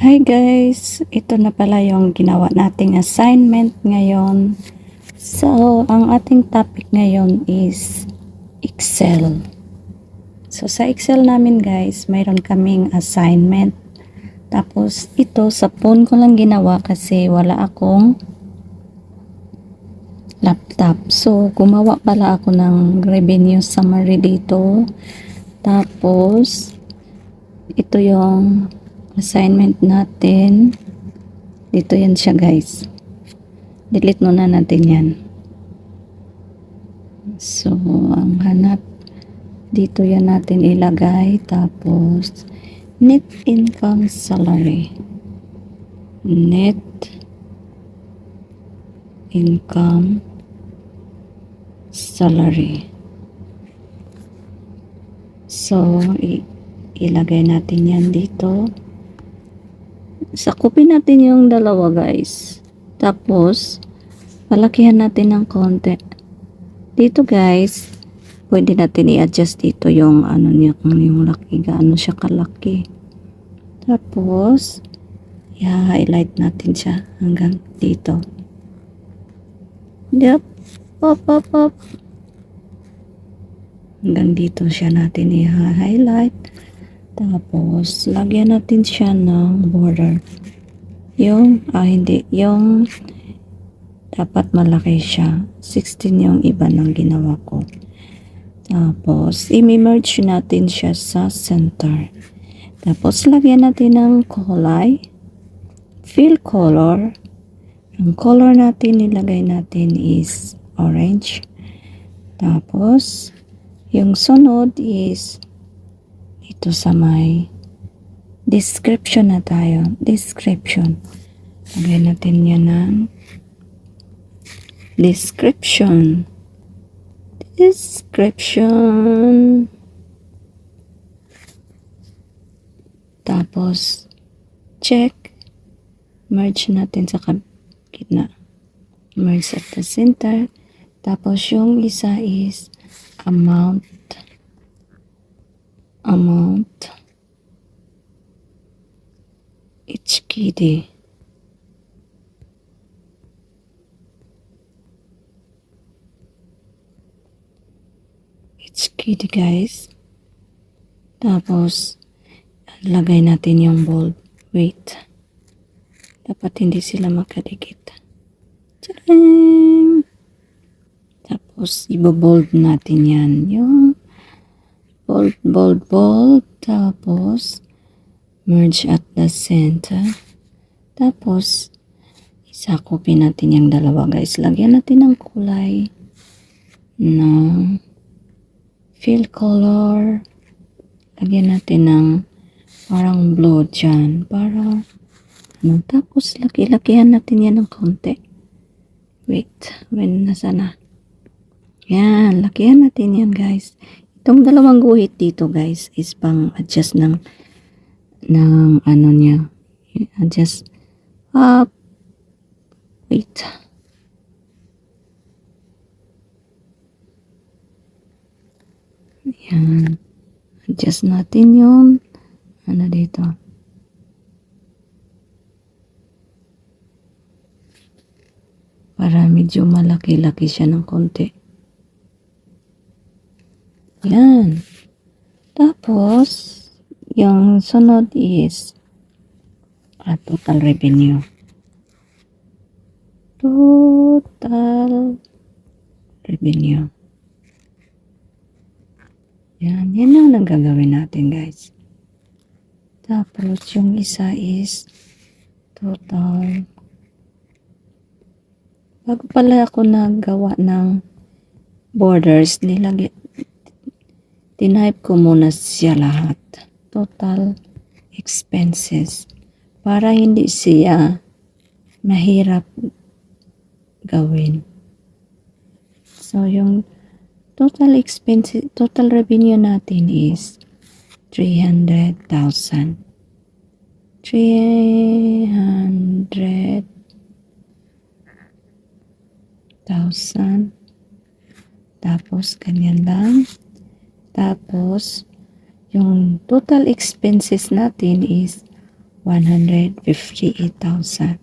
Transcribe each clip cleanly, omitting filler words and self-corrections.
Hi guys! Ito na pala yung ginawa nating assignment ngayon. So, ang ating topic ngayon is Excel. So, sa Excel namin guys, mayroon kaming assignment. Tapos, ito sa phone ko lang ginawa kasi wala akong laptop. So, gumawa pala ako ng revenue summary dito. Tapos, ito yung assignment natin. Dito yan siya guys. Delete muna natin yan. So, ang hanap dito yan natin ilagay. Tapos, net income salary. Net income salary. So, ilagay natin yan dito. Sakupin natin yung dalawa guys. Tapos, palakihan natin ng konti. Dito guys, pwede natin i-adjust dito yung ano niya, kung yung laki, gaano siya kalaki. Tapos, i-highlight natin siya hanggang dito. Yep. Pop. Hanggang dito siya natin i-highlight. Tapos, lagyan natin siya ng border. Yung dapat malaki siya. 16 yung iba ng ginawa ko. Tapos, i-merge natin siya sa center. Tapos, lagyan natin ng kulay. Fill color. Ang color natin, nilagay natin is orange. Tapos, yung sunod is ito sa may description na tayo. Description. Lagay natin yan ng description. Tapos, check. Merge natin sa gitna. Merge at the center. Tapos, yung isa is amount. HKD. HKD guys. Tapos, lagay natin yung bold. Wait. Dapat hindi sila magkadikit. Tadang! Tapos, ibobold natin yan. Yung bold. Tapos, merge at the center. Tapos, isakupin natin yung dalawa guys. Lagyan natin ng kulay ng fill color. Lagyan natin ng parang blue dyan. Para, tapos laki-lakihan natin yan ng konti. Wait, nasa na? Yan, lakihan natin yan guys. Itong dalawang guhit dito guys is pang adjust ng ano niya. Adjust up. Wait. Yan. Adjust natin yung ano dito. Para medyo malaki-laki siya ng konti. Yan. Tapos, yung sunod is total revenue. Total revenue. Yan lang ang gagawin natin guys. Tapos, yung isa is total. Bago pala ako naggawa ng borders, tinype ko muna siya lahat. Total expenses. Para hindi siya mahirap gawin. So, yung total expenses, total revenue natin is 300,000. 300,000. Tapos, ganyan lang. Tapos, yung total expenses natin is 158,000.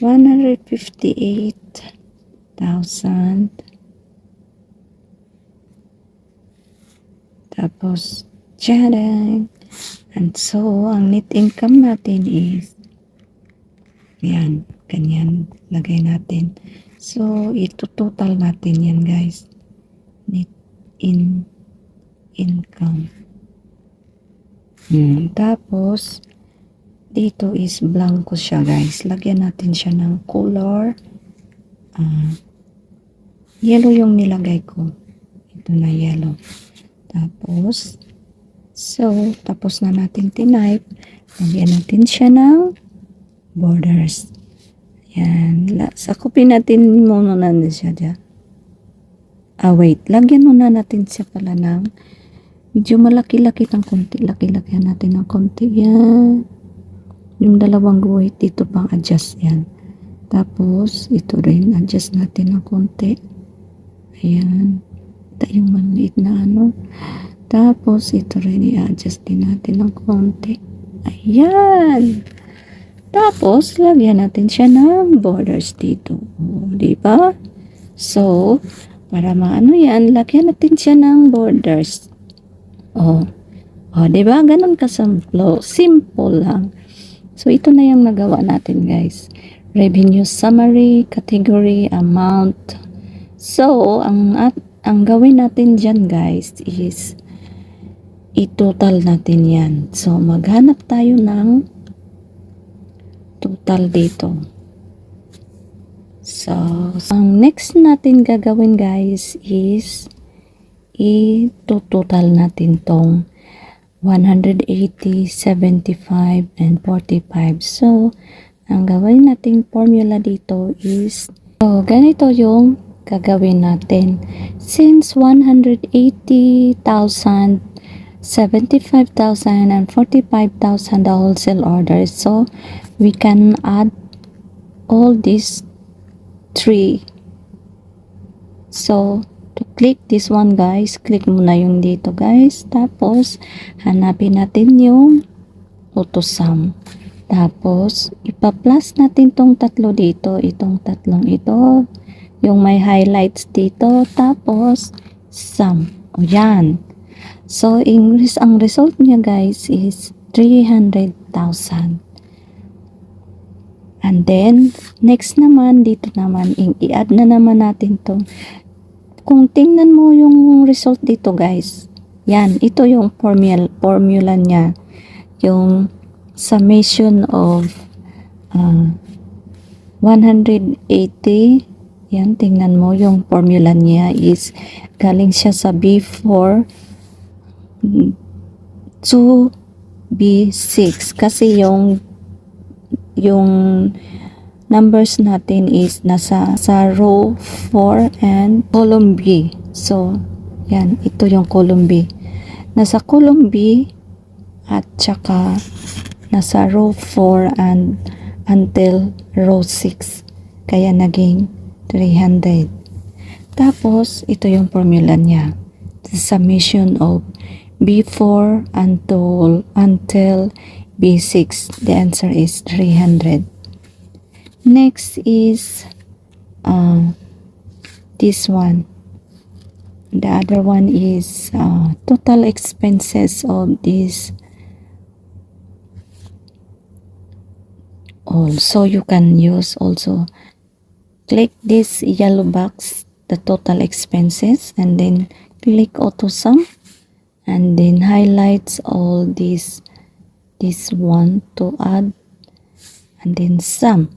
158,000. Tapos, tiyadang. And so, ang net income natin is, yan, ganyan, lagay natin. So, ito total natin yan, guys. Net income. Tapos, dito is blanco siya, guys. Lagyan natin siya ng color. Yellow yung nilagay ko. Ito na yellow. Tapos, tapos na natin tinype. Lagyan natin siya ng borders. Yan. Sakupin natin muna na siya dyan. Wait. Lagyan muna natin siya pala ng medyo malaki-laki ng konti. Laki-laki natin ng konti. Yan. Yung dalawang guhit dito pang adjust yan. Tapos, ito rin. Adjust natin ng konti. Ayan. Ito yung maliit na ano. Tapos, ito rin i-adjust din natin ng konti. Ayan. Tapos, lagyan natin siya ng borders dito. O, diba? So, para maano yan, lagyan natin siya ng borders. O, diba? Ganun kasimple. Simple lang. So, ito na yung nagawa natin, guys. Revenue summary, category, amount. So, ang gawin natin dyan, guys, is i-total natin yan. So, maghanap tayo ng total dito. So, ang next natin gagawin, guys, is i-total natin tong 180, 75, and 45. So, ang gawin nating formula dito is, so, ganito yung gagawin natin. Since 180,000, 75,000, and 45,000 the wholesale orders, so, we can add all these three. So, to click this one, guys, click muna yung dito, guys. Tapos, hanapin natin yung auto sum. Tapos, ipa-plus natin tong tatlo dito, itong tatlong ito, yung may highlights dito, tapos, sum. O yan. So, ang result niya, guys, is 300,000. And then, next naman, dito naman, i-add na naman natin to. Kung tingnan mo yung result dito, guys, yan, ito yung formula niya. Yung summation of 180, yan, tingnan mo, yung formula niya is galing siya sa B4 to B6. Kasi yung numbers natin is nasa row 4 and column B. So, yan, ito yung column B. Nasa column B at saka nasa row 4 and until row 6. Kaya naging 300. Tapos, ito yung formula niya. The summation of B4 until B6. The answer is 300. Next is this one. The other one is total expenses of this. Also, you can use also click this yellow box, the total expenses, and then click auto sum, and then highlights all this one to add, and then sum.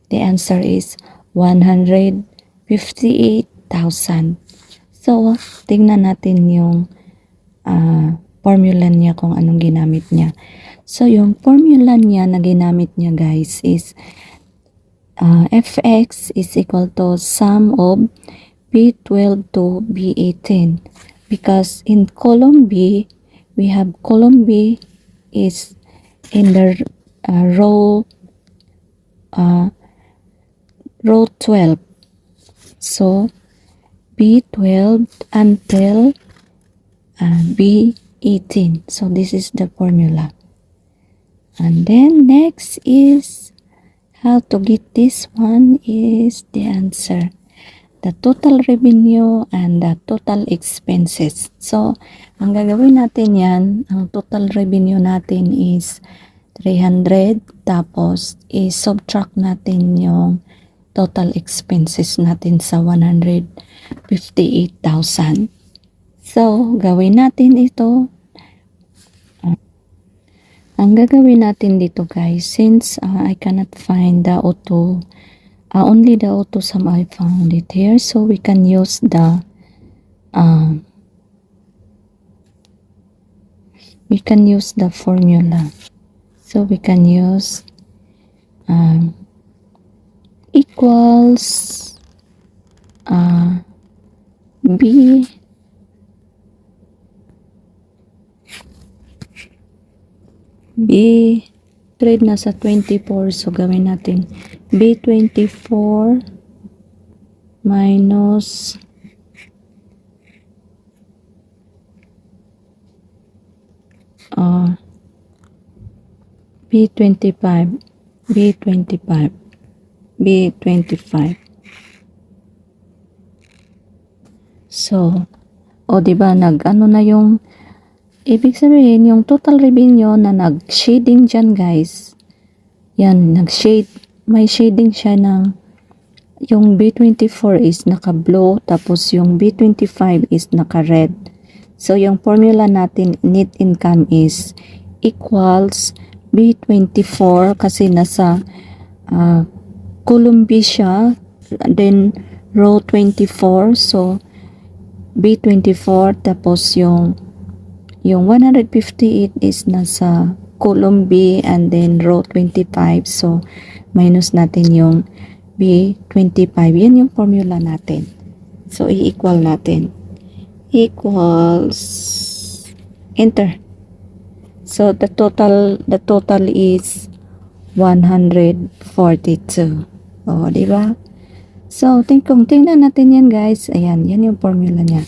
The answer is 158,000. So, tingnan natin yung formula niya kung anong ginamit niya. So, yung formula niya na ginamit niya, guys, is fx is equal to sum of B12 to B18. Because in column B, we have column B is in the row 12. So, B12 until B18. So, this is the formula. And then next is how to get this one is the answer. The total revenue and the total expenses. So, ang gagawin natin yan, ang total revenue natin is 300, tapos i-subtract natin yung total expenses natin sa 158,000. So, gawin natin ito. Ang gagawin natin dito guys, since I cannot find the auto, only the auto sum I found it here, so we can use the formula. So we can use equals B trade nasa 24, so gawin natin B24 minus B25. So, diba nag-ano na yung ibig sabihin, yung total revenue na nag-shading dyan guys, yan, nag-shade, may shading siya ng, yung B24 is naka-blue, tapos yung B25 is naka-red. So, yung formula natin, net income is equals B24, kasi nasa column B siya, then row 24, so B24, tapos yung 158 is nasa column B and then row 25. So, minus natin yung B25. Yan yung formula natin. So, i-equal natin. Equals enter. So, the total is 142. Diba? So, kung tingnan natin yan guys, ayan, yan yung formula niya.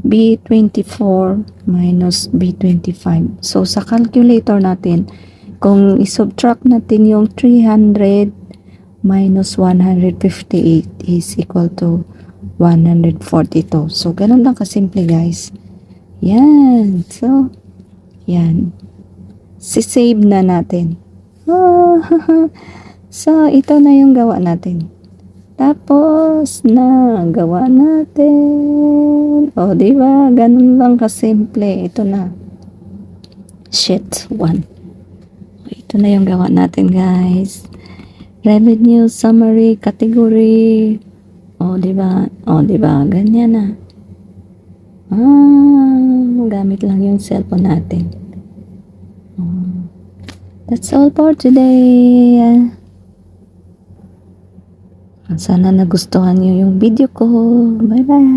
B24 minus B25. So, sa calculator natin, kung isubtract natin yung 300 minus 158 is equal to 142. So, ganun lang kasimple guys. Yan. So, yan. Si-save na natin. So, ito na yung gawa natin. Tapos na gawa natin. Diba? Ganun lang kasimple. Ito na. Sheet 1. Ito na yung gawa natin, guys. Revenue, summary, category. Diba? Diba? Ganyan na. Gamit lang yung cellphone natin. That's all for today. Sana nagustuhan niyo yung video ko. Bye-bye!